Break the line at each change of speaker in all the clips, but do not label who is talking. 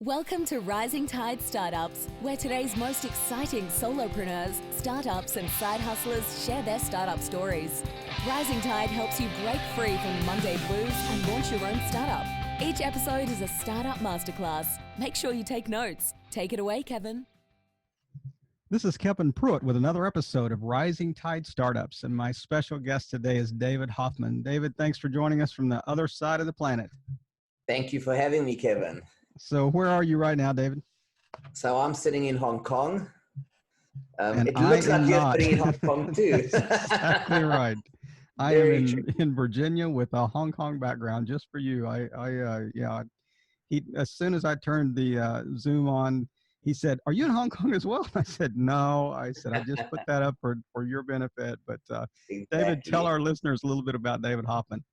Welcome to Rising Tide Startups, where today's most exciting solopreneurs, startups, and side hustlers share their startup stories. Rising Tide helps you break free from the Monday blues and launch your own startup. Each episode is a startup masterclass. Make sure you take notes. Take it away, Kevin.
This is Kevin Pruitt with another episode of Rising Tide Startups, and my special guest today is David Hoffman. David, thanks for joining us from the other side of the planet.
Thank you for having me, Kevin.
So where are you right now, David?
So I'm sitting in Hong Kong.
And
it looks like you're sitting in Hong Kong too.
That's exactly right. I am in Virginia with a Hong Kong background just for you. As soon as I turned the Zoom on, he said, "Are you in Hong Kong as well?" I said, "No." I said, "I just put that up for your benefit." But
Exactly.
David, tell our listeners a little bit about David Hoffman.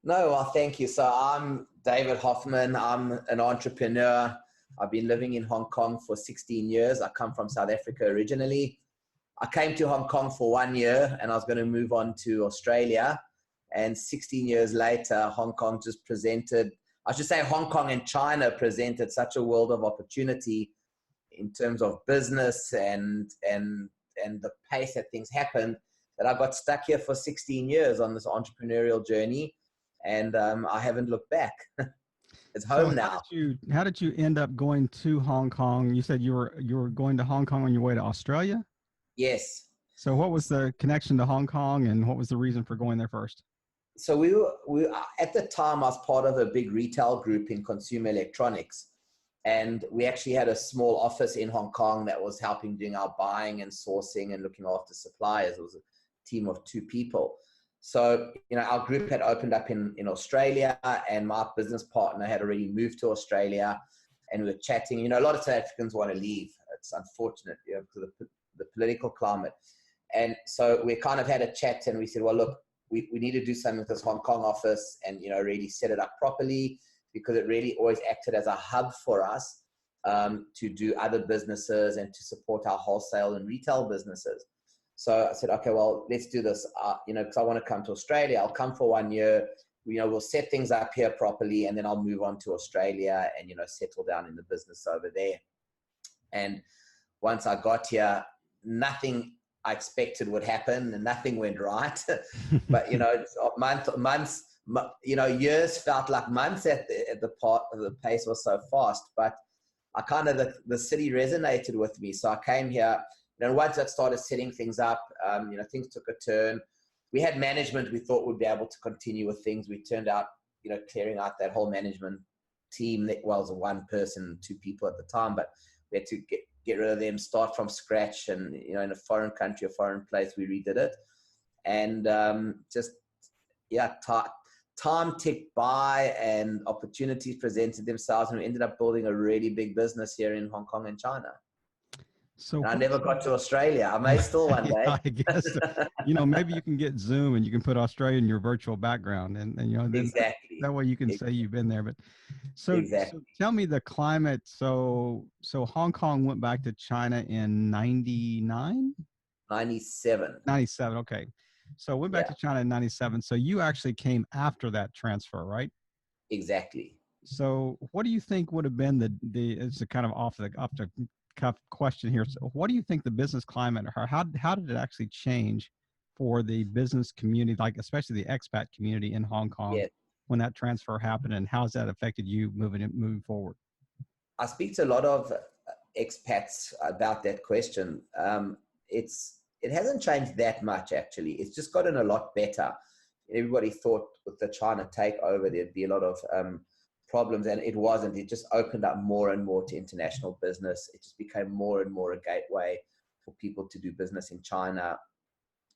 No, well, thank you. So I'm David Hoffman. I'm an entrepreneur. I've been living in Hong Kong for 16 years. I come from South Africa originally. I came to Hong Kong for 1 year and I was going to move on to Australia. And 16 years later, Hong Kong just presented, I should say Hong Kong and China presented such a world of opportunity in terms of business and the pace that things happened, that I got stuck here for 16 years on this entrepreneurial journey. And I haven't looked back. It's home now.
How did you end up going to Hong Kong? You said you were going to Hong Kong on your way to Australia?
Yes.
So what was the connection to Hong Kong and what was the reason for going there first?
So we were at the time, I was part of a big retail group in consumer electronics. And we actually had a small office in Hong Kong that was helping doing our buying and sourcing and looking after suppliers. It was a team of 2 people. So, our group had opened up in Australia and my business partner had already moved to Australia and we were chatting. A lot of South Africans want to leave. It's unfortunate, because of the political climate. And so we kind of had a chat and we said, well, look, we need to do something with this Hong Kong office and, really set it up properly, because it really always acted as a hub for us to do other businesses and to support our wholesale and retail businesses. So I said, okay, well, let's do this, because I want to come to Australia. I'll come for 1 year. We'll set things up here properly, and then I'll move on to Australia and, settle down in the business over there. And once I got here, nothing I expected would happen and nothing went right. But, months, years felt like months at the pace was so fast. But I kind of, the city resonated with me. So I came here. And once I started setting things up, things took a turn. We had management we thought would be able to continue with things. We turned out, clearing out that whole management team. That was 1 person, 2 people at the time, but we had to get rid of them, start from scratch. And, in a foreign country, a foreign place, we redid it. And time ticked by and opportunities presented themselves. And we ended up building a really big business here in Hong Kong and China. So I never got to Australia. I may still one day.
I guess, maybe you can get Zoom and you can put Australia in your virtual background and then
exactly.
That way you can say you've been there. But so tell me the climate. So Hong Kong went back to China in 99?
97.
97. Okay. So went back to China in 97. So you actually came after that transfer, right?
Exactly.
So what do you think would have been it's a kind of off the cuff question here. So what do you think the business climate, or how did it actually change for the business community, like especially the expat community in Hong Kong when that transfer happened, and how has that affected you moving forward?
I speak to a lot of expats about that question. It hasn't changed that much, actually. It's just gotten a lot better. Everybody thought with the China takeover there'd be a lot of problems, and it wasn't. It just opened up more and more to international business. It just became more and more a gateway for people to do business in China.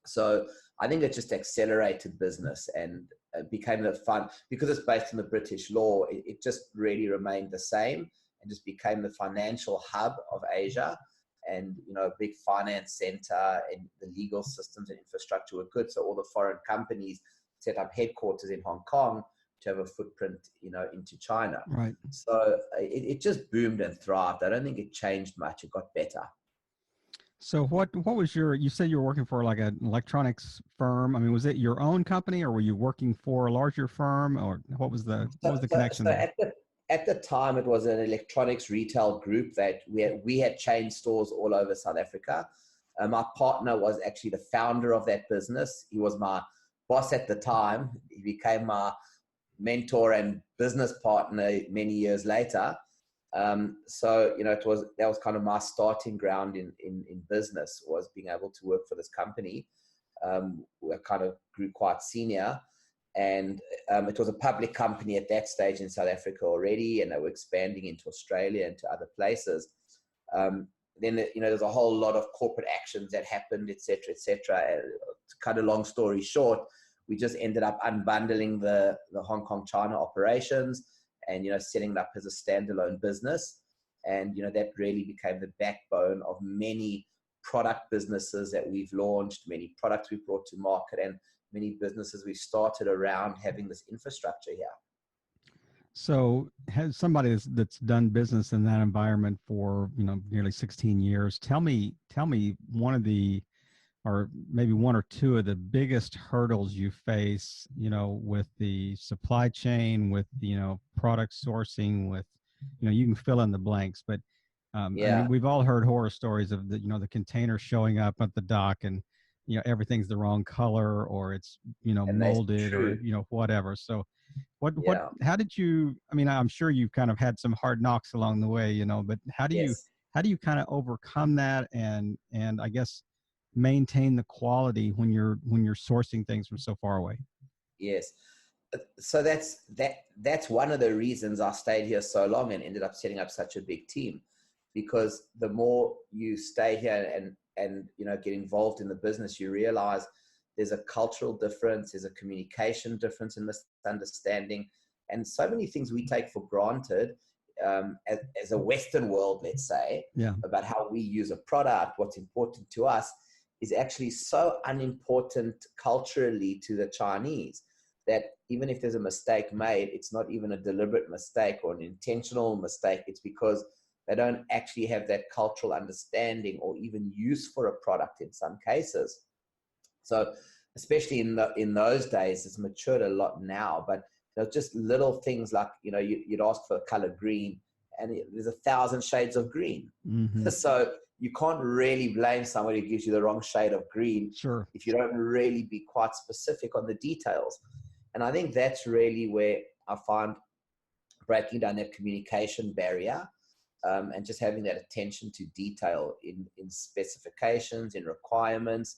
So I think it just accelerated business and became the fun, because it's based on the British law. It just really remained the same and just became the financial hub of Asia, and a big finance center, and the legal systems and infrastructure were good. So all the foreign companies set up headquarters in Hong Kong to have a footprint, into China.
Right.
So it just boomed and thrived. I don't think it changed much. It got better.
So what was you said you were working for like an electronics firm. I mean, was it your own company or were you working for a larger firm, or what was the connection there?
at the time, it was an electronics retail group that we had chain stores all over South Africa. My partner was actually the founder of that business. He was my boss at the time. He became my mentor and business partner many years later. So, that was kind of my starting ground in business, was being able to work for this company. We kind of grew quite senior, and it was a public company at that stage in South Africa already, and they were expanding into Australia and to other places. Then, there's a whole lot of corporate actions that happened, et cetera, et cetera. To cut a long story short, we just ended up unbundling the Hong Kong, China operations and, setting it up as a standalone business. And, that really became the backbone of many product businesses that we've launched, many products we've brought to market, and many businesses we've started around having this infrastructure here.
So, has somebody that's done business in that environment for nearly 16 years, tell me one of the, or maybe one or two of the biggest hurdles you face, with the supply chain, with product sourcing, with you can fill in the blanks, but I mean, we've all heard horror stories of the container showing up at the dock and everything's the wrong color, or it's molded, or whatever. So how did you, I mean, I'm sure you've kind of had some hard knocks along the way, but how do you kind of overcome that and I guess maintain the quality when you're sourcing things from so far away?
Yes. So that's one of the reasons I stayed here so long and ended up setting up such a big team, because the more you stay here and get involved in the business, you realize there's a cultural difference, there's a communication difference in this understanding, and so many things we take for granted as a Western world, let's say, about how we use a product, what's important to us, is actually so unimportant culturally to the Chinese, that even if there's a mistake made, it's not even a deliberate mistake or an intentional mistake. It's because they don't actually have that cultural understanding or even use for a product in some cases. So especially in those days, it's matured a lot now, but there's just little things like, you'd ask for a color green and there's 1,000 shades of green. Mm-hmm. So you can't really blame somebody who gives you the wrong shade of green if you don't really be quite specific on the details. And I think that's really where I find breaking down that communication barrier, and just having that attention to detail in specifications, in requirements,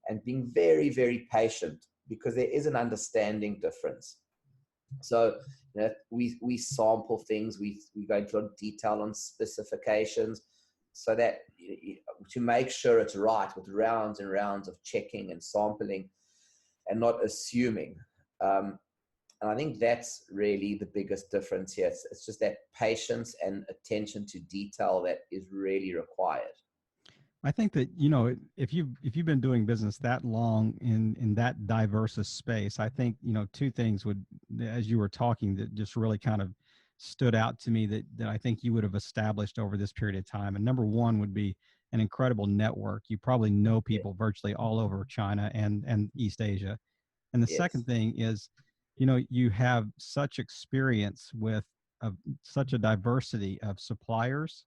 and being very, very patient, because there is an understanding difference. So we sample things, we go into a lot of detail on specifications, so that to make sure it's right, with rounds and rounds of checking and sampling and not assuming. And I think that's really the biggest difference here. It's just that patience and attention to detail that is really required.
I think that, if you've been doing business that long in that diverse a space, I think, two things would, as you were talking, that just really kind of stood out to me that I think you would have established over this period of time. And number one would be an incredible network. You probably know people virtually all over China and East Asia. And the second thing is, you have such experience with such a diversity of suppliers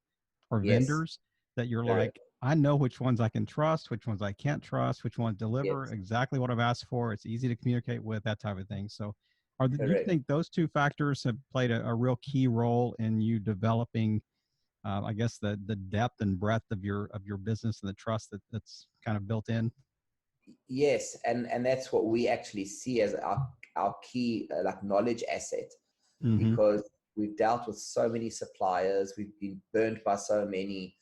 or vendors that you're like, I know which ones I can trust, which ones I can't trust, which ones deliver exactly what I've asked for. It's easy to communicate with, that type of thing. So do you think those two factors have played a real key role in you developing, I guess, the depth and breadth of your business and the trust that's kind of built in?
Yes. And that's what we actually see as our key knowledge asset, because we've dealt with so many suppliers. We've been burnt by so many.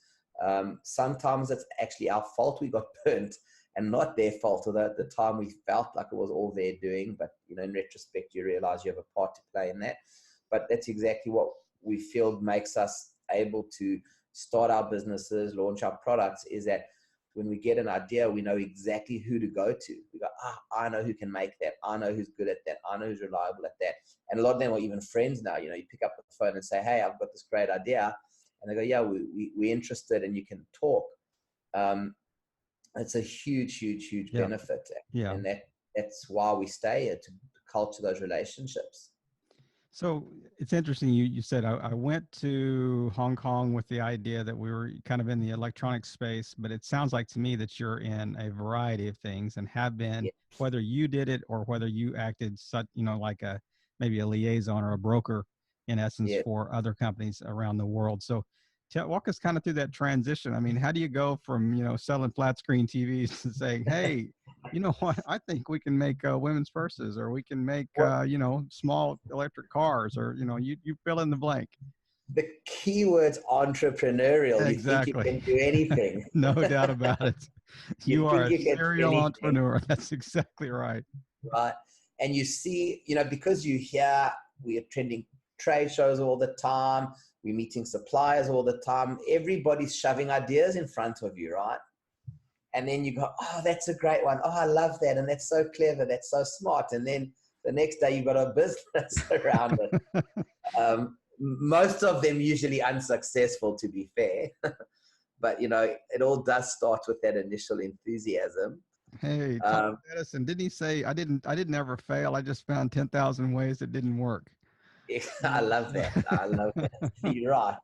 Sometimes it's actually our fault we got burnt and not their fault, although at the time we felt like it was all their doing. But in retrospect, you realize you have a part to play in that. But that's exactly what we feel makes us able to start our businesses, launch our products, is that when we get an idea, we know exactly who to go to. We go, I know who can make that. I know who's good at that. I know who's reliable at that. And a lot of them are even friends now. You pick up the phone and say, hey, I've got this great idea. And they go, yeah, we're interested, and you can talk. It's a huge, huge, huge benefit. And that's why we stay here, to culture those relationships.
So it's interesting. You said I went to Hong Kong with the idea that we were kind of in the electronic space, but it sounds like to me that you're in a variety of things and have been,
Yeah,
whether you did it or whether you acted such, like maybe a liaison or a broker in essence
yeah.
for other companies around the world. So walk us kind of through that transition. I mean, how do you go from, selling flat screen TVs to saying, hey, you know what? I think we can make women's purses, or we can make,
Well,
small electric cars, or, you fill in the blank.
the keyword's entrepreneurial. You think you
Exactly.
can do anything.
No doubt about it.
You
You are
think
a
you can do
serial
anything,
entrepreneur. That's exactly right.
right? And you see, because you hear we are attending trade shows all the time, we're meeting suppliers all the time. Everybody's shoving ideas in front of you, right? And then you go, oh, that's a great one. Oh, I love that. And that's so clever. That's so smart. And then the next day you've got a business around it. Most of them usually unsuccessful, to be fair. But, it all does start with that initial enthusiasm.
Hey, Thomas Edison, didn't he say, I didn't ever fail. I just found 10,000 ways that didn't work.
I love that. I love that. You're right.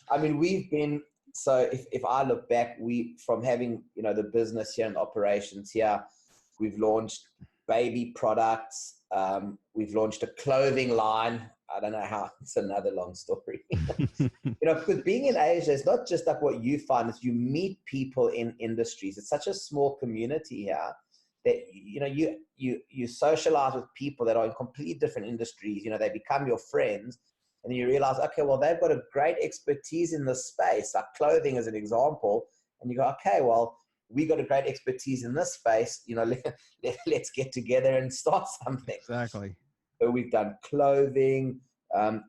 I mean, so if I look back, from having, the business here and operations here, we've launched baby products. We've launched a clothing line. I don't know how, it's another long story. Because being in Asia is not just like what you find, is you meet people in industries. It's such a small community here that, you socialize with people that are in completely different industries. They become your friends. And you realize, okay, well, they've got a great expertise in this space, like clothing as an example. And you go, okay, well, we got a great expertise in this space. Let's get together and start something.
Exactly.
So we've done clothing.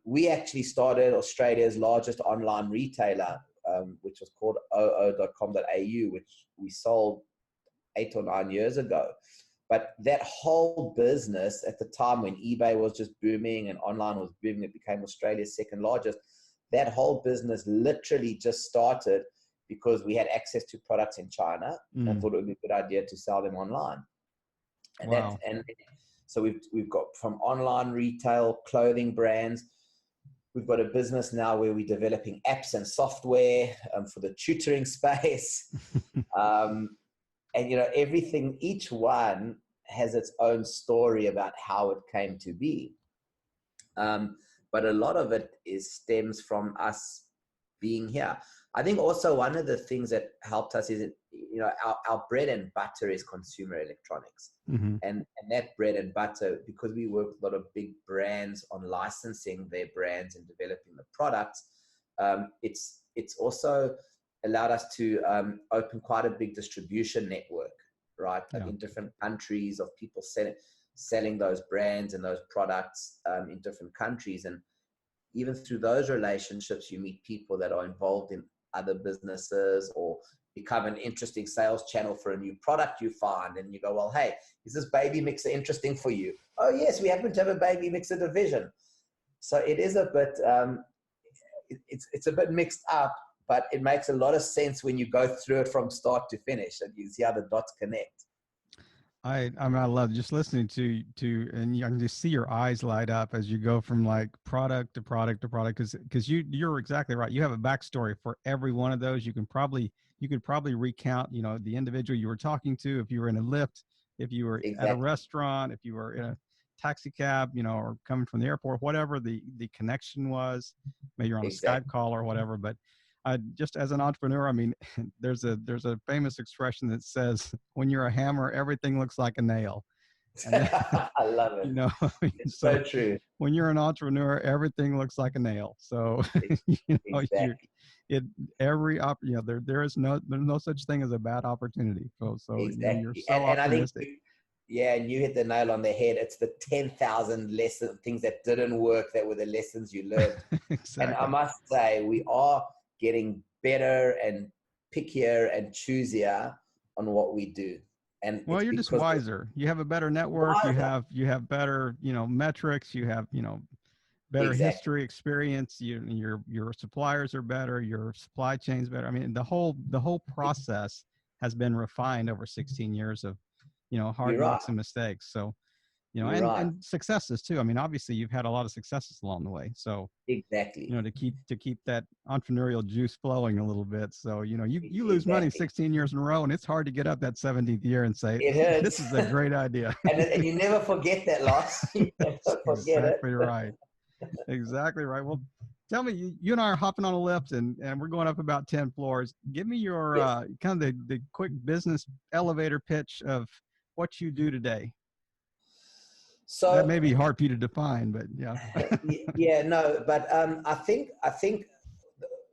We actually started Australia's largest online retailer, which was called oo.com.au, which we sold 8 or 9 years ago. But that whole business at the time when eBay was just booming and online was booming, it became Australia's second largest. That whole business literally just started because we had access to products in China and thought it would be a good idea to sell them online. And
wow.
So we've got from online retail, clothing brands. We've got a business now where we're developing apps and software for the tutoring space. And, everything, each one has its own story about how it came to be. But a lot of it stems from us being here. I think also one of the things that helped us is, our bread and butter is consumer electronics.
Mm-hmm.
And that bread and butter, because we work with a lot of big brands on licensing their brands and developing the products, it's also allowed us to open quite a big distribution network, right? Like in different countries of people selling those brands and those products in different countries. And even through those relationships, you meet people that are involved in other businesses or become an interesting sales channel for a new product you find. And you go, well, hey, is this baby mixer interesting for you? Oh, yes, we happen to have a baby mixer division. So it is a bit, it's a bit mixed up, but it makes a lot of sense when you go through it from start to finish and you see how the dots connect.
I mean, I love just listening to, and you can just see your eyes light up as you go from like product to product to product. Cause you're exactly right. You have a backstory for every one of those. You could probably recount, the individual you were talking to, if you were in a lift, if you were
Exactly.
at a restaurant, if you were in a taxi cab, or coming from the airport, whatever the connection was, maybe you're on a Skype call or whatever. But just as an entrepreneur, I mean, there's a famous expression that says, when you're a hammer, everything looks like a nail. And
I love it. It's so true.
When you're an entrepreneur, everything looks like a nail. So,
Exactly.
there's no such thing as a bad opportunity. So
Exactly.
you're so
And
optimistic.
I think, and you hit the nail on the head. It's the 10,000 lessons, things that didn't work, that were the lessons you learned.
Exactly.
And I must say, we are getting better and pickier and choosier on what we do. And
well, you're just wiser. You have a better network.
Wiser.
You have better, metrics. You have, better history, experience. Your suppliers are better. Your supply chain's better. I mean, the whole process has been refined over 16 years of, hard knocks and mistakes. So you know,
You're right.
and successes too. I mean, obviously you've had a lot of successes along the way. So,
Exactly.
you know, to keep that entrepreneurial juice flowing a little bit. So, you know, you lose money
Exactly.
16 years in a row, and it's hard to get up that 17th year and say,
It hurts.
this is a great idea.
And you never forget that loss. You never forget
Exactly
it.
right. Exactly right. Well, tell me, you and I are hopping on a lift, and we're going up about 10 floors. Give me your
Yes.
kind of the quick business elevator pitch of what you do today. That
So
may be hard for you to define, but yeah.
yeah, no, but I think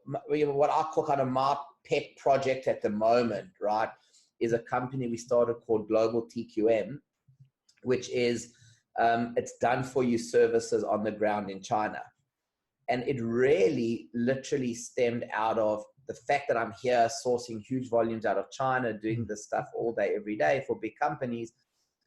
what I call kind of my pet project at the moment, right, is a company we started called GlobalTQM, which is it's done for you services on the ground in China. And it really literally stemmed out of the fact that I'm here sourcing huge volumes out of China, doing this stuff all day, every day for big companies.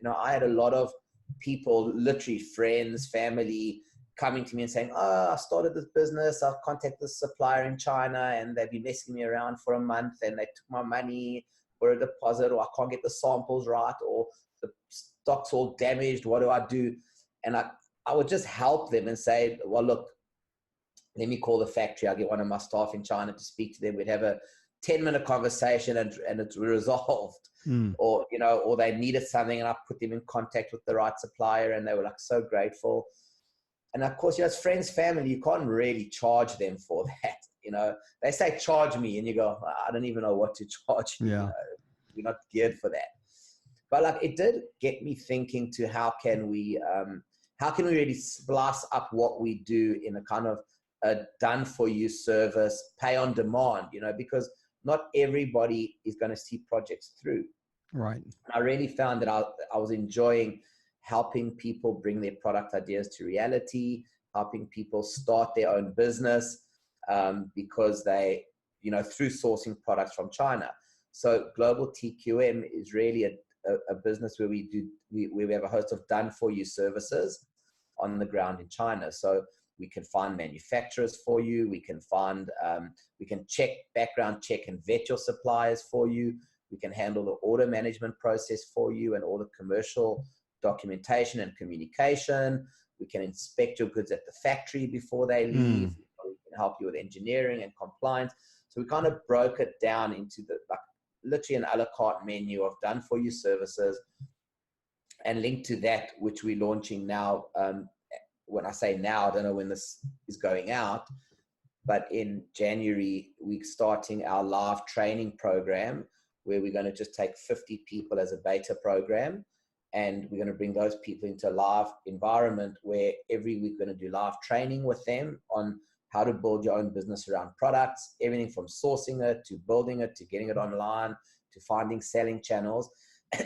You know, I had a lot of people, literally friends, family, coming to me and saying, oh, I started this business. I've contacted this supplier in China and they've been messing me around for a month and they took my money for a deposit, or I can't get the samples right, or the stock's all damaged. What do I do? And I would just help them and say, well, look, let me call the factory. I'll get one of my staff in China to speak to them. We'd have a 10-minute conversation and it's resolved. Or, you know, or they needed something and I put them in contact with the right supplier and they were like so grateful. And of course, you know, as friends, family, you can't really charge them for that. You know, they say, charge me. And you go, I don't even know what to charge you.
Yeah.
You know, we're not geared for that. But like, it did get me thinking to how can we really splice up what we do in a kind of a done for you service, pay on demand, you know, because not everybody is going to see projects through.
Right.
I really found that I was enjoying helping people bring their product ideas to reality, helping people start their own business because they, you know, through sourcing products from China. So GlobalTQM is really a business where we have a host of done for you services on the ground in China. So we can find manufacturers for you. We can find, we can background check and vet your suppliers for you. We can handle the order management process for you and all the commercial documentation and communication. We can inspect your goods at the factory before they leave. We can help you with engineering and compliance. So we kind of broke it down into literally an a la carte menu of done for you services, and linked to that, which we're launching now. When I say now, I don't know when this is going out, but in January, we're starting our live training program where we're going to just take 50 people as a beta program. And we're going to bring those people into a live environment where every week we're going to do live training with them on how to build your own business around products, everything from sourcing it to building it, to getting it online, to finding selling channels.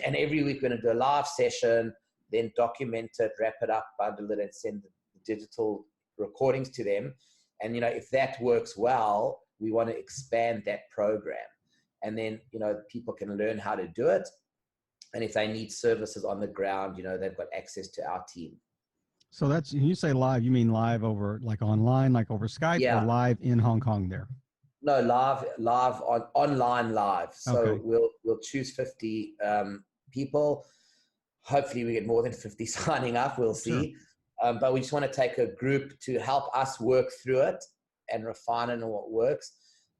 And every week we're going to do a live session, then document it, wrap it up, bundle it, and send the digital recordings to them. And, you know, if that works well, we want to expand that program. And then, you know, people can learn how to do it. And if they need services on the ground, you know, they've got access to our team.
So that's, when you say live, you mean live over like online, like over Skype,
Yeah.
or live in Hong Kong there?
No, live online live. So
Okay.
we'll choose 50 people. Hopefully we get more than 50 signing up. We'll see. Sure. But we just want to take a group to help us work through it and refine it on what works.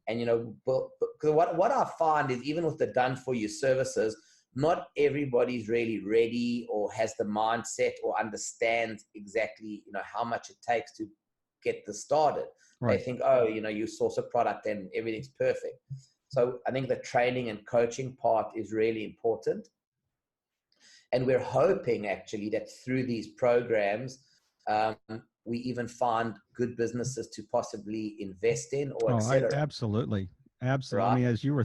And, you know, because what I find is even with the done for you services, not everybody's really ready or has the mindset or understands exactly, you know, how much it takes to get this started. Right. They think, oh, you know, you source a product and everything's perfect. So I think the training and coaching part is really important. And we're hoping actually that through these programs, we even find good businesses to possibly invest in or accelerate.
Absolutely. Absolutely.
Right?
I mean, as you were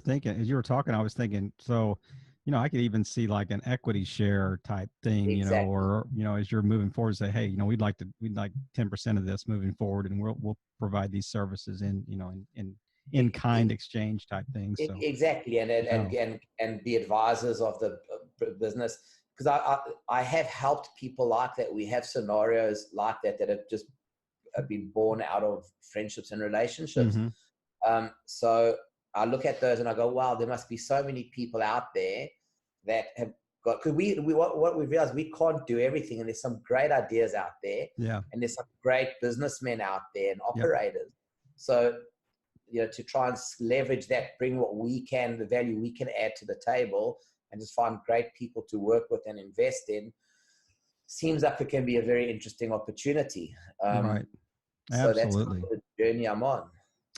talking, I was thinking, so, you know, I could even see like an equity share type thing,
Exactly.
you know, or, you know, as you're moving forward, say, hey, you know, we'd like 10% of this moving forward, and we'll provide these services in, you know, in kind exchange type things. So
exactly. And be advisors of the business. Because I have helped people like that. We have scenarios like that have been born out of friendships and relationships. Mm-hmm. So I look at those and I go, wow, there must be so many people out there that have got, because what we realized, we can't do everything, and there's some great ideas out there,
Yeah.
and there's some great businessmen out there and
Yep.
operators. So, to try and leverage that, bring what we can, the value we can add to the table, and just find great people to work with and invest in, seems like it can be a very interesting opportunity.
Right.
So that's kind
Absolutely.
of the journey I'm on.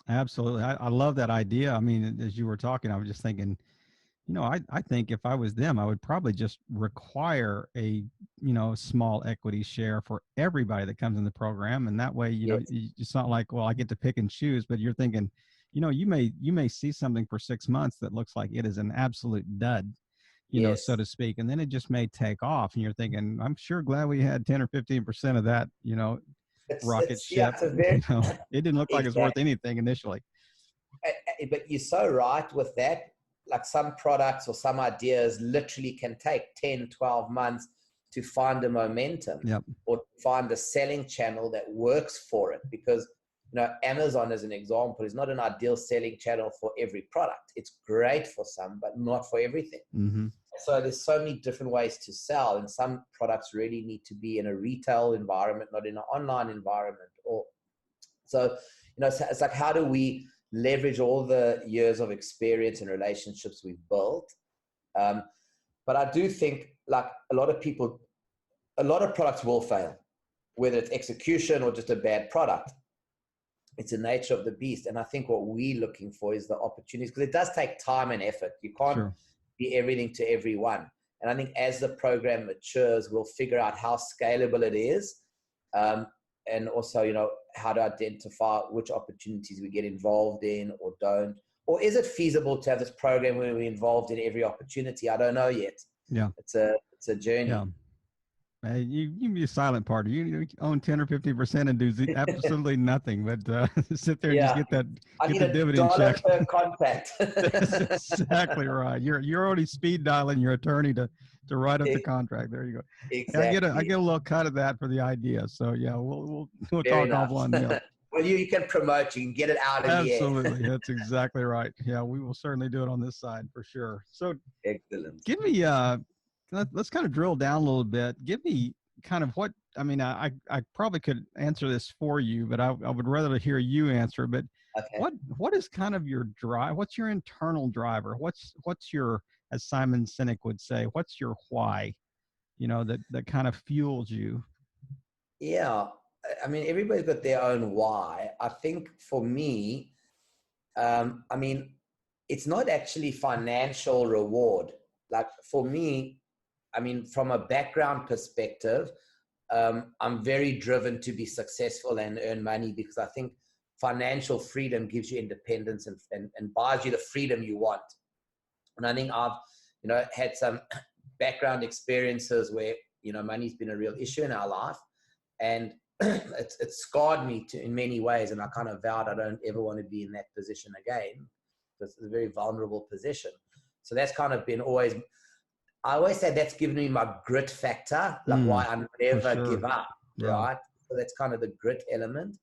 Absolutely. I love that idea. I mean, as you were talking, I was just thinking, I think if I was them, I would probably just require a, small equity share for everybody that comes in the program. And that way,
Yes.
it's not like, well, I get to pick and choose, but you're thinking, you may see something for 6 months that looks like it is an absolute dud,
Yes.
so to speak. And then it just may take off. And you're thinking, I'm sure glad we had 10 or 15% of that, rocket ship.
It's a very,
It didn't look like it's worth anything initially.
but you're so right with that. Like some products or some ideas literally can take 10, 12 months to find a momentum.
Yep.
Or find a selling channel that works for it. Because, Amazon, as an example, is not an ideal selling channel for every product. It's great for some, but not for everything.
Mm-hmm.
So there's so many different ways to sell, and some products really need to be in a retail environment, not in an online environment. So it's like, how do we leverage all the years of experience and relationships we've built? But I do think, like, a lot of products will fail, whether it's execution or just a bad product. It's the nature of the beast. And I think what we're looking for is the opportunities, because it does take time and effort. You can't be everything to everyone. And I think as the program matures, we'll figure out how scalable it is. And also, how to identify which opportunities we get involved in or don't. Or is it feasible to have this program where we're involved in every opportunity? I don't know yet.
Yeah.
It's a journey.
Yeah. You can be a silent partner. You own 10 or 50% and do absolutely nothing, but sit there and just get the dividend check.
Per contact.
That's exactly right. You're already speed dialing your attorney to write up the contract. There you go.
Exactly.
Yeah, I get a little cut of that for the idea. So yeah, we'll talk offline. Yeah.
Well, you can promote. You can get it out of the air.
Absolutely, that's exactly right. Yeah, we will certainly do it on this side for sure. So
excellent.
Give me let's kind of drill down a little bit. Give me kind of what, I mean, I probably could answer this for you, but I would rather hear you answer. But
okay.
What is kind of your drive? What's your internal driver? What's your, as Simon Sinek would say, what's your why? That kind of fuels you.
Yeah, I mean, everybody's got their own why. I think for me, I mean, it's not actually financial reward. Like for me, I mean, from a background perspective, I'm very driven to be successful and earn money, because I think financial freedom gives you independence and buys you the freedom you want. And I think I've, had some background experiences where, money's been a real issue in our life, and it's scarred me in many ways. And I kind of vowed I don't ever want to be in that position again, because it's a very vulnerable position. So that's kind of been I always say that's given me my grit factor, like why I never give up, right? So that's kind of the grit element.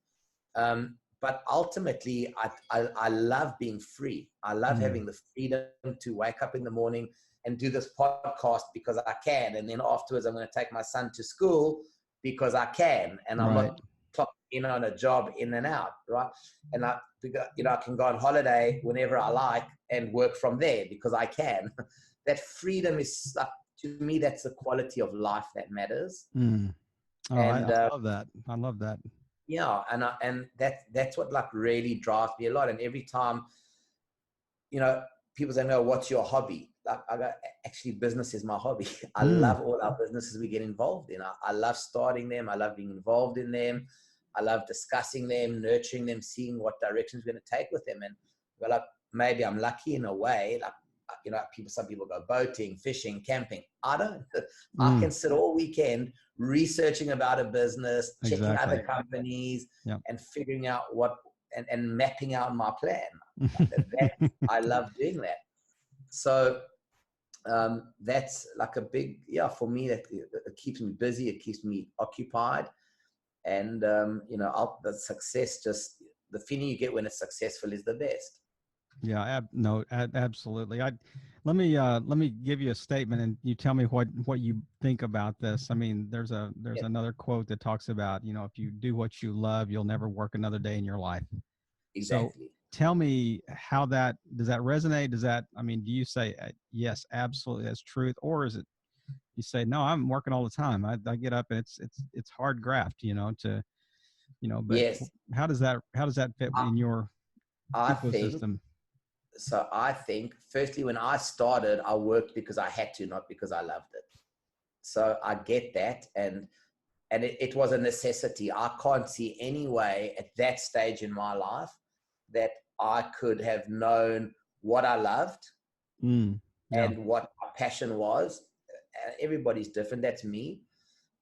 But ultimately, I love being free. I love having the freedom to wake up in the morning and do this podcast because I can. And then afterwards, I'm going to take my son to school because I can. And I'm not clocked in on a job in and out, right? And I can go on holiday whenever I like and work from there because I can. That freedom is, to me, that's the quality of life that matters.
Oh, and I love that. I love that.
Yeah, and that's what really drives me a lot. And every time, people say, "No, what's your hobby?" Like I go, actually, business is my hobby. I love all our businesses we get involved in. I love starting them. I love being involved in them. I love discussing them, nurturing them, seeing what directions we're going to take with them. And maybe I'm lucky in a way. Some people go boating, fishing, camping. I don't. I can sit all weekend researching about a business, checking other companies, and figuring out what and mapping out my plan. I love doing that. So that's like a big, for me, it keeps me busy. It keeps me occupied. And, the success, the feeling you get when it's successful is the best.
Yeah, absolutely. let me give you a statement, and you tell me what you think about this. I mean, there's
Yeah,
another quote that talks about, if you do what you love, you'll never work another day in your life. So
exactly.
tell me, how does that resonate? I mean, do you say, yes, absolutely, that's truth, or is it you say, no, I'm working all the time. I get up and it's hard graft, but
Yes,
how does that fit
I,
in your
I think
ecosystem?
so. I think firstly, when I started, I worked because I had to, not because I loved it. So I get that, and it was a necessity. I can't see any way at that stage in my life that I could have known what I loved
Mm, yeah.
and what my passion was. Everybody's different. That's me.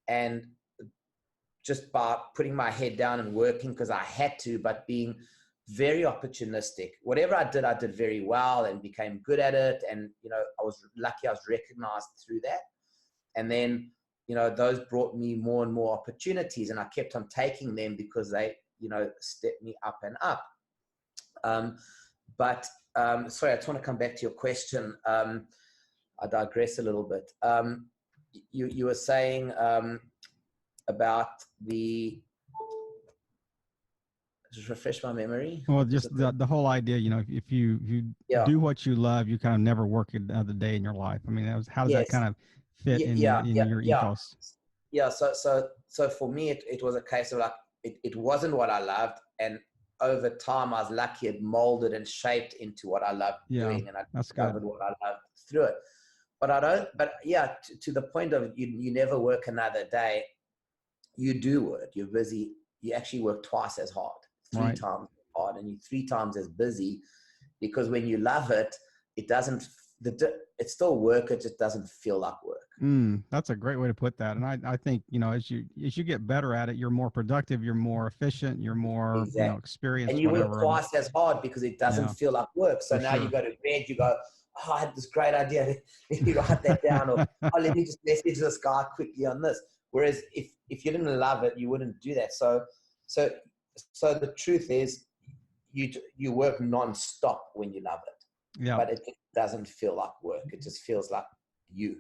And just by putting my head down and working because I had to, but being very opportunistic. Whatever I did very well and became good at it. And, I was lucky I was recognized through that. And then, those brought me more and more opportunities, and I kept on taking them because they, stepped me up and up. But sorry, I just want to come back to your question. I digress a little bit. You were saying about just refresh my memory.
Well,
What was
just
it?
the whole idea, if you
Yeah.
do what you love, you kind of never work another day in your life. I mean, how does that
Yes.
kind of fit
Yeah.
in
Yeah.
your
Yeah.
ethos?
Yeah. So for me, it was a case of like, it wasn't what I loved. And over time, I was lucky it molded and shaped into what I loved
Yeah,
doing. And I
that's good.
discovered what I loved through it. But yeah, to the point of you never work another day. You do work. You're busy. You actually work twice as hard, three
Right.
times as hard, and you're three times as busy, because when you love it, it doesn't, it's still work. It just doesn't feel like work.
That's a great way to put that. And I think, as you get better at it, you're more productive, you're more efficient, you're more,
Exactly. And
experienced,
you work
whatever.
twice as hard because it doesn't
Yeah,
feel like work. So
for
now you
sure.
go to bed, you go, oh, I had this great idea. Let me write that down. Or, oh, let me just message this guy quickly on this. Whereas if you didn't love it, you wouldn't do that. So the truth is, you work non-stop when you love it,
Yeah.
but it doesn't feel like work. It just feels like you.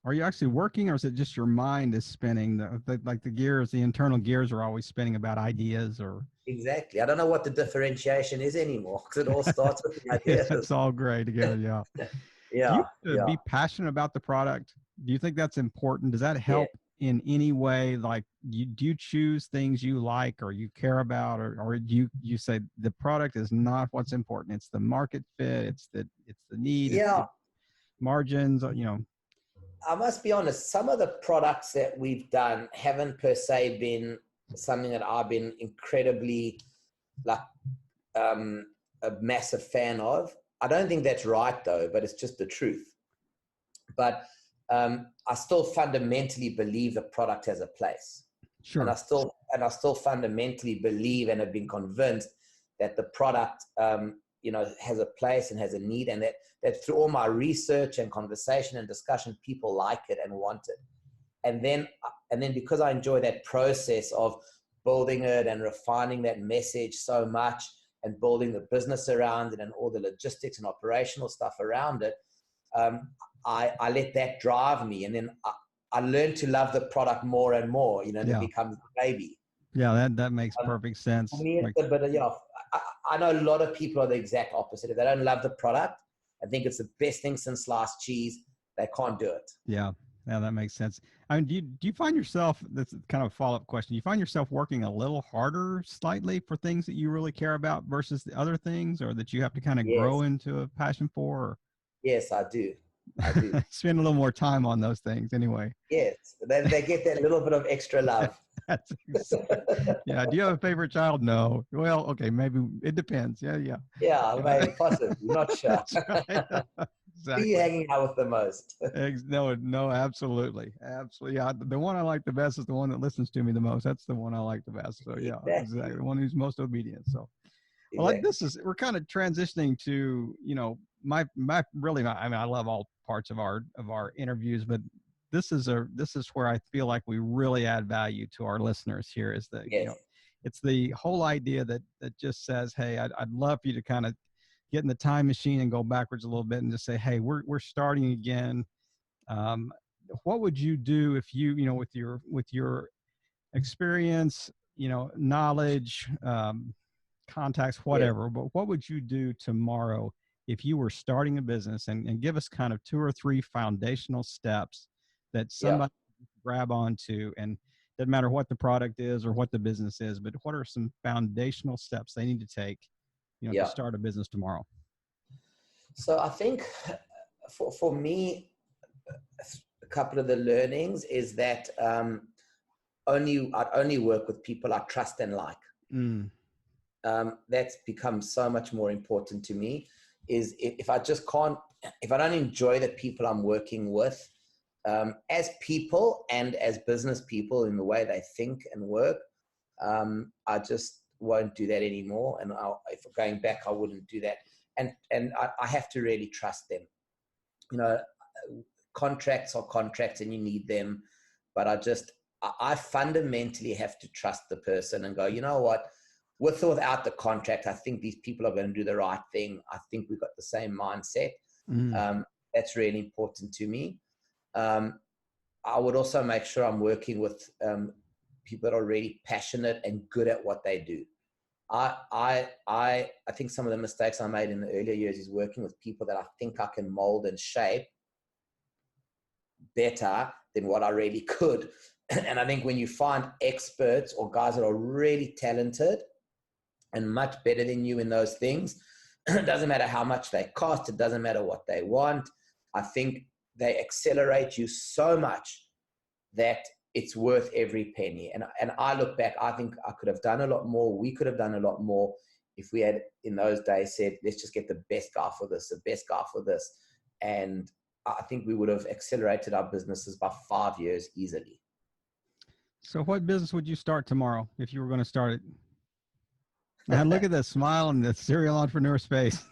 Are you actually working, or is it just your mind is spinning? Like the gears, the internal gears are always spinning about ideas, or
Exactly. I don't know what the differentiation is anymore, because it all starts with the ideas.
it's all gray together. Yeah. Do you
Yeah,
have to
yeah,
be passionate about the product? Do you think that's important? Does that
yeah.
help in any way? Like, do you choose things you like or you care about, or do you say the product is not what's important? It's the market fit. It's the need.
Yeah,
It's margins.
I must be honest, some of the products that we've done haven't per se been something that I've been incredibly like a massive fan of. I don't think that's right though, but it's just the truth. But I still fundamentally believe the product has a place. And
Sure.
I still fundamentally believe and have been convinced that the product has a place and has a need, and that through all my research and conversation and discussion, people like it and want it. And then because I enjoy that process of building it and refining that message so much, and building the business around it and all the logistics and operational stuff around it, I let that drive me. And then I learned to love the product more and more, and it
Yeah.
becomes a baby.
Yeah. That makes perfect sense.
For me,
Like,
it's a bit of, I know a lot of people are the exact opposite. If they don't love the product, I think it's the best thing since sliced cheese, they can't do it.
yeah. Yeah, that makes sense. I mean, do you find yourself, that's kind of a follow-up question, do you find yourself working a little harder slightly for things that you really care about versus the other things, or that you have to kind of
Yes.
grow into a passion for, or
Yes, I do. I do.
spend a little more time on those things anyway?
Yes. They get that little bit of extra love.
That's yeah. Do you have a favorite child? No. Well, okay, maybe it depends. Yeah, yeah.
Yeah, maybe, possibly. Not sure.
That's right.
Who are you
Exactly.
hanging out with the most?
No, no, absolutely. Absolutely. Yeah. The one I like the best is the one that listens to me the most. That's the one I like the best. So yeah, exactly. The one who's most obedient. So, well, like
Exactly.
we're kind of transitioning to, I mean, I love all parts of our interviews, but this is where I feel like we really add value to our listeners here, is that,
Yes.
it's the whole idea that just says, hey, I'd love for you to kind of get in the time machine and go backwards a little bit and just say, hey, we're starting again. What would you do if with your experience, knowledge, contacts, whatever, but what would you do tomorrow if you were starting a business, and give us kind of 2 or 3 foundational steps that somebody can grab onto, and doesn't matter what the product is or what the business is, but what are some foundational steps they need to take, to start a business tomorrow?
So I think for me, a couple of the learnings is that I'd only work with people I trust and like. That's become so much more important to me. Is if I don't enjoy the people I'm working with, as people and as business people in the way they think and work, I just won't do that anymore. And if going back, I wouldn't do that. And I have to really trust them. Contracts are contracts and you need them, but I fundamentally have to trust the person and go, you know what, with or without the contract, I think these people are going to do the right thing. I think we've got the same mindset. That's really important to me. I would also make sure I'm working with people that are really passionate and good at what they do. I think some of the mistakes I made in the earlier years is working with people that I think I can mold and shape better than what I really could. And I think when you find experts or guys that are really talented and much better than you in those things, it doesn't matter how much they cost, it doesn't matter what they want. I think they accelerate you so much that it's worth every penny. And I look back, I think I could have done a lot more. We could have done a lot more if we had in those days said, let's just get the best guy for this, the best guy for this. And I think we would have accelerated our businesses by 5 years easily.
So what business would you start tomorrow if you were going to start it? Now look at the smile on the serial entrepreneur's face.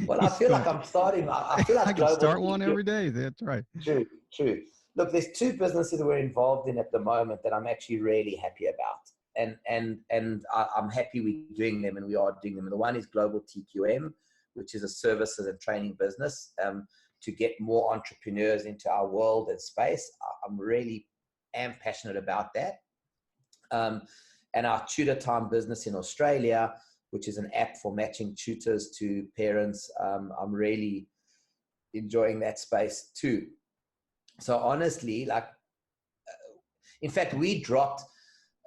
I feel like I'm starting. I feel like
I can start one every day. That's right.
True. Look, there's 2 businesses that we're involved in at the moment that I'm actually really happy about. And I'm happy we're doing them, and we are doing them. And the one is GlobalTQM, which is a services and training business to get more entrepreneurs into our world and space. I'm really am passionate about that. And our tutor time business in Australia, which is an app for matching tutors to parents. I'm really enjoying that space too. So honestly, in fact, we dropped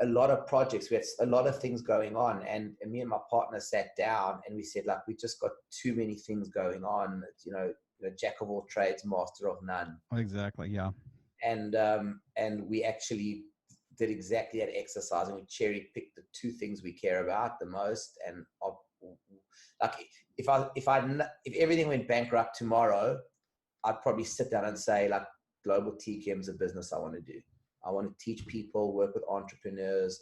a lot of projects. We had a lot of things going on, and me and my partner sat down and we said, we just got too many things going on. Jack of all trades, master of none.
Exactly. Yeah.
And we actually did exactly that exercise, and we cherry picked the 2 things we care about the most. And if everything went bankrupt tomorrow, I'd probably sit down and say, GlobalTQM is a business I want to do. I want to teach people, work with entrepreneurs,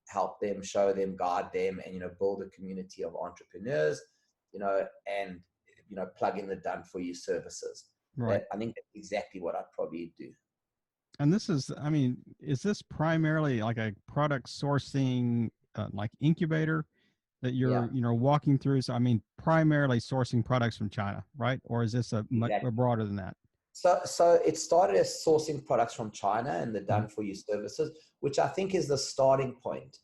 help them, show them, guide them, and build a community of entrepreneurs, and plug in the done for you services.
Right.
I think that's exactly what I'd probably do.
And this is, is this primarily like a product sourcing, like incubator that you're, walking through? So, primarily sourcing products from China, right? Or is this much broader than that?
So it started as sourcing products from China and the done for you services, which I think is the starting point.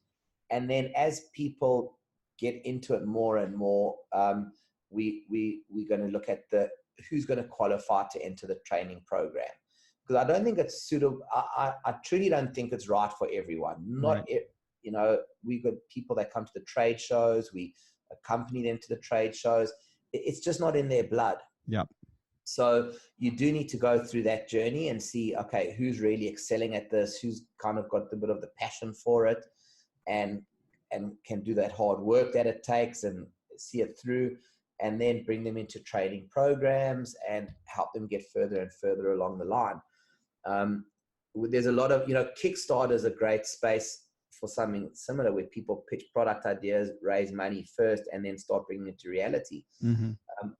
And then as people get into it more and more, we're going to look at who's going to qualify to enter the training program. Because I don't think it's suitable. I truly don't think it's right for everyone. We've got people that come to the trade shows. We accompany them to the trade shows. It's just not in their blood.
Yep.
So you do need to go through that journey and see, okay, who's really excelling at this, who's kind of got a bit of the passion for it and can do that hard work that it takes and see it through, and then bring them into training programs and help them get further and further along the line. There's a lot of, Kickstarter is a great space for something similar where people pitch product ideas, raise money first, and then start bringing it to reality.
Mm-hmm.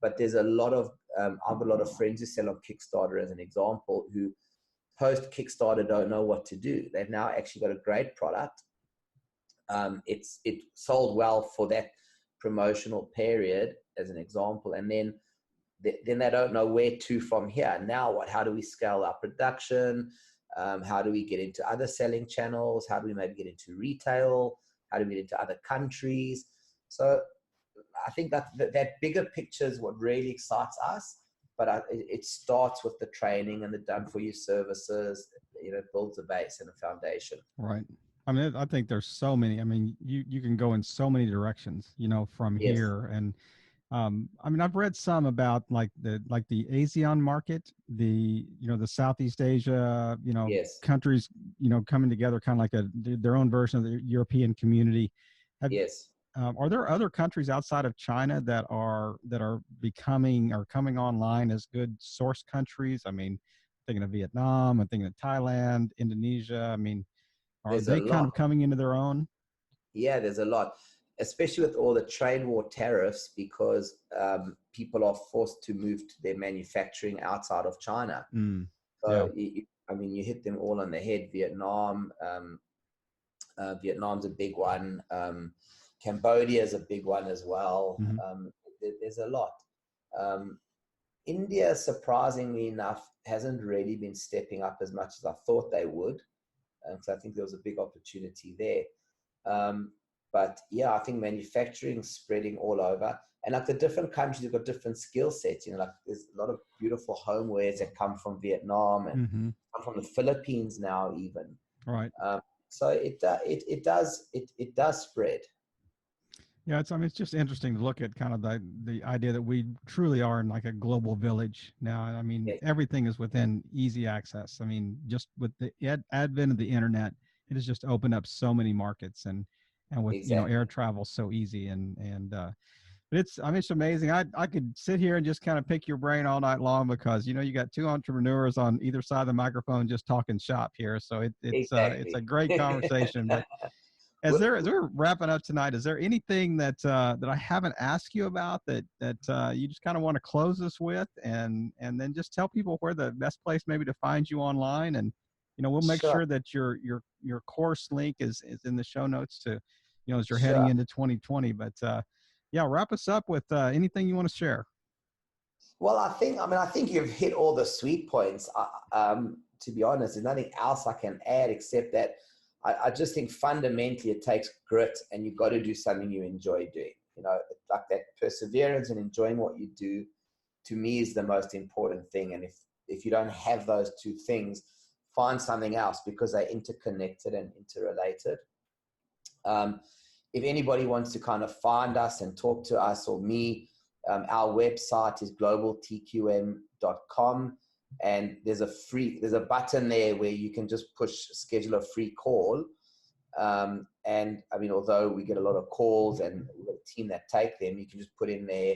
But there's a lot of, I have a lot of friends who sell on Kickstarter as an example, who post Kickstarter don't know what to do. They've now actually got a great product. It sold well for that promotional period, as an example. And then they don't know where to from here. Now what? How do we scale our production? How do we get into other selling channels? How do we maybe get into retail? How do we get into other countries? So I think that bigger picture is what really excites us. But it starts with the training and the done-for-you services. It builds a base and a foundation.
Right. I mean, I think there's so many. I mean, you can go in so many directions, from
Yes.
here. And I mean, I've read some about like the ASEAN market, the Southeast Asia,
Yes.
countries, coming together, kind of like their own version of the European community.
Yes.
Are there other countries outside of China that are becoming or coming online as good source countries? I mean, thinking of Vietnam, I'm thinking of Thailand, Indonesia. I mean, are they kind of coming into their own?
Yeah, there's a lot, especially with all the trade war tariffs, because people are forced to move to their manufacturing outside of China. So, yeah. You hit them all on the head. Vietnam, Vietnam's a big one. Cambodia is a big one as well.
Mm-hmm.
There's a lot. India, surprisingly enough, hasn't really been stepping up as much as I thought they would. So I think there was a big opportunity there. But yeah, I think manufacturing's spreading all over. And like the different countries have got different skill sets. Like there's a lot of beautiful homewares that come from Vietnam and come from the Philippines now even.
Right.
So it does spread.
Yeah, it's just interesting to look at kind of the idea that we truly are in like a global village now. I mean, everything is within easy access. I mean, just with the advent of the internet, it has just opened up so many markets, and with air travel so easy, but it's amazing. I could sit here and just kind of pick your brain all night long, because you got two entrepreneurs on either side of the microphone just talking shop here. So it's a great conversation. But as we're wrapping up tonight, is there anything that I haven't asked you about that you just kind of want to close us with, and then just tell people where the best place maybe to find you online, and we'll make sure that your course link is in the show notes to as you're heading into 2020. But yeah, wrap us up with anything you want to share.
Well, I think you've hit all the sweet points. To be honest, there's nothing else I can add except that I just think fundamentally it takes grit, and you've got to do something you enjoy doing. Like that perseverance and enjoying what you do, to me, is the most important thing. And if you don't have those two things, find something else, because they're interconnected and interrelated. If anybody wants to kind of find us and talk to us or me, our website is globaltqm.com. And there's a button there where you can just schedule a free call. And I mean, although we get a lot of calls and we've got a team that take them, you can just put in there,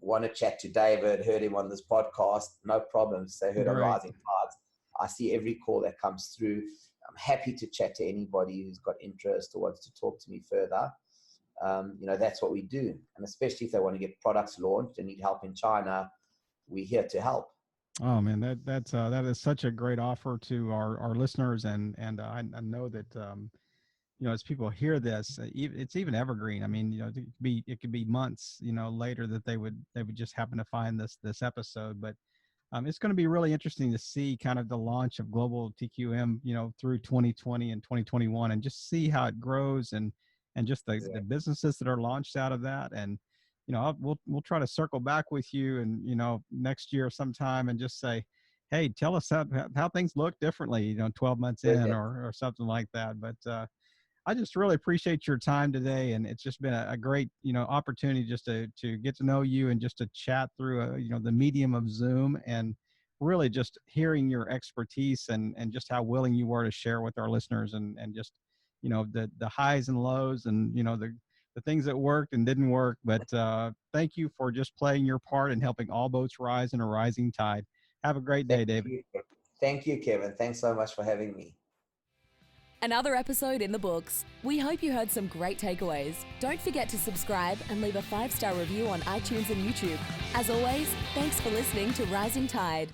want to chat to David, heard him on this podcast, no problem. Say heard on Rising Tides. I see every call that comes through. I'm happy to chat to anybody who's got interest or wants to talk to me further. That's what we do. And especially if they want to get products launched and need help in China, we're here to help.
Oh man, that is such a great offer to our listeners, and I know that as people hear this, it's even evergreen. I mean, it could be months later that they would just happen to find this episode. But it's going to be really interesting to see kind of the launch of Global TQM through 2020 and 2021, and just see how it grows, and just the businesses that are launched out of that. And we'll try to circle back with you and, next year sometime, and just say, hey, tell us how things look differently, 12 months in or something like that. But I just really appreciate your time today. And it's just been a great, opportunity just to get to know you, and just to chat through, the medium of Zoom, and really just hearing your expertise and just how willing you were to share with our listeners, and just, the highs and lows, and, the things that worked and didn't work. But thank you for just playing your part in helping all boats rise in a rising tide. Have a great day, David.
Thank you, Kevin. Thanks so much for having me.
Another episode in the books. We hope you heard some great takeaways. Don't forget to subscribe and leave a 5-star review on iTunes and YouTube. As always, thanks for listening to Rising Tide.